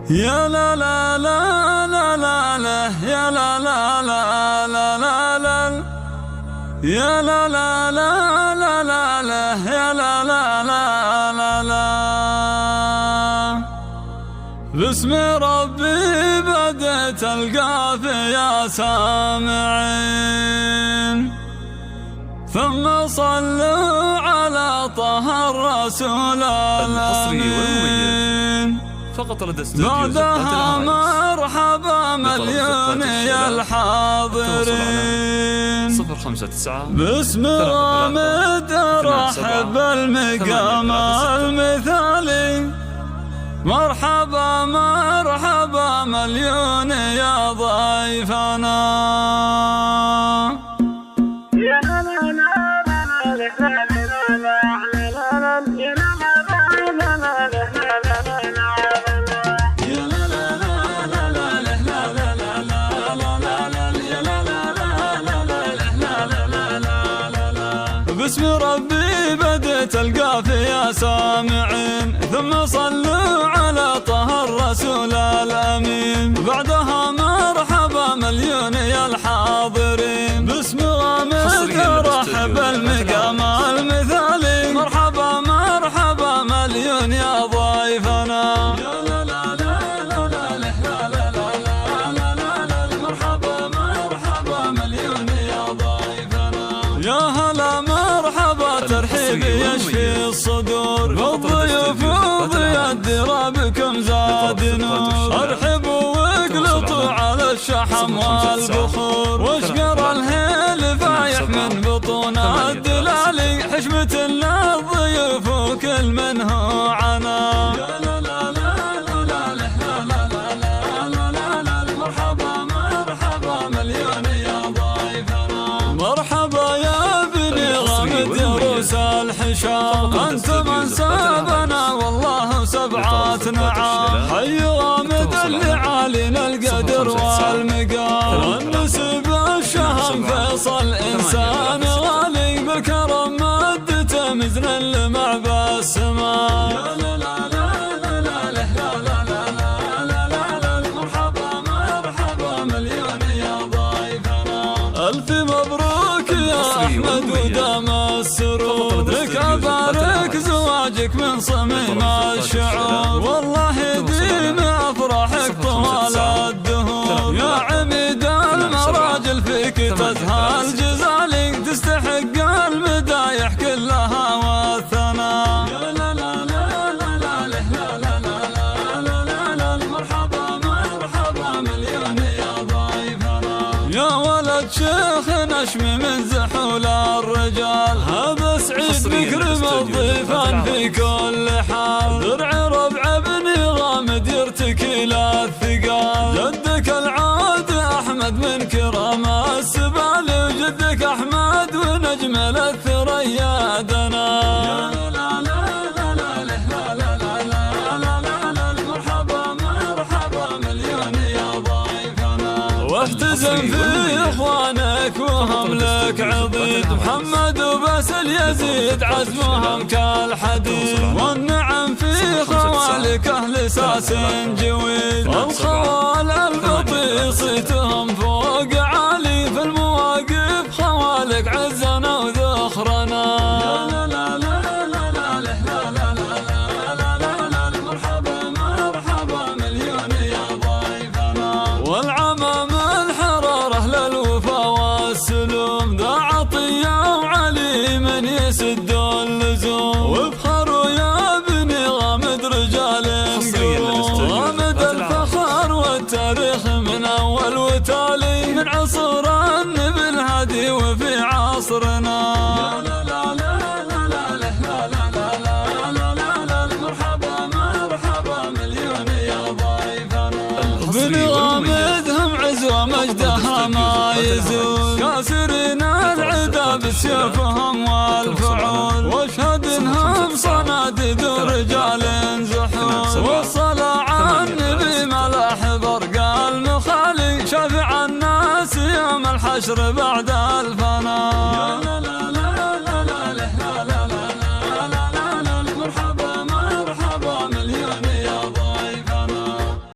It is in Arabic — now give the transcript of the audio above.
يا لا لا لا لا لا لا يا لا لا لا لا لا لا يا لا لا لا لا لا لا يا لا لا لا لا لا. باسم ربي بديت القافية يا سامعين، ثم صلوا على طه الرسول الأمين. فقط لدى استوديو بعدها مرحبا مليون يا الحاضرين. 059 باسم رامد رحب المقام المثالي. مرحبا مرحبا مليون يا ضيفنا. باسم ربي بديت القافية سامعين، ثم صلوا على طه الرسول الأمين. بعدها مرحبا مليون يا الحاضرين. باسم رامد رحب المقام المثالي. مرحبا مرحبا مليون يا ضيفنا. يا هلا مرحبا ترحيب يشفي الصدور، بالضيوف وضياء الدرى بكم زاد نور. ارحبوا واقلطوا على الشحم والبخور، واشقر الهيل فايح من بطون الدلالي. حشمة للضيوف وكل من هو عنا. مرحبا مرحبا مليون يا ضيفنا. مرحبا يا بني غامد يا روس الحشام، انتم انسابنا والله سبعات نعام. حي غامد اللي عالينا القدر والمقام، والنسب الشهم فيصل انسان غالي. بالكرم مدته مزن اللمع بالسماء. ألف مبروك يا أحمد ودام السرور، لك أبارك زواجك من صميم الشعور. والله يديم أفراحك طوال الدهور. يا عميد المراجل فيك تزهى الجزالي، تستحق المدايح كلها والثناء. يا ولد شيخ نشمي من زحول الرجال، هذا سعيد مكرم الضيفان في كل حال. درع ربع بني غامد يرتكي للثقال، جدك العاد أحمد من كرام السبال. وجدك أحمد ونجم الثريا دنا. واحتزم في اخوانك وهم لك عضيد، محمد وباسل يزيد عزمهم كالحديد. والنعم في خوالك اهل ساس جويد، الخوال البطيء صيتهم فوق عالي. في المواقف خوالك عزنا وذخرنا. والعمام الحرارة للوفا والسلوم، ذا عطية وعلي من يسد اللزوم. وابخروا يا بني غامد رجال قوم، غامد الفخر والتاريخ من أول وتالي. من عصر النبي الهادي وفي عصرنا. بني غامدهم عزوة مجدها ما يزول، كاسرين العدا بسيوفهم والفعول. واشهد انهم صناديد ورجال زحول، والصلاة على النبي ملاح برقى المخالي. شافع الناس يوم الحشر بعد الفناء.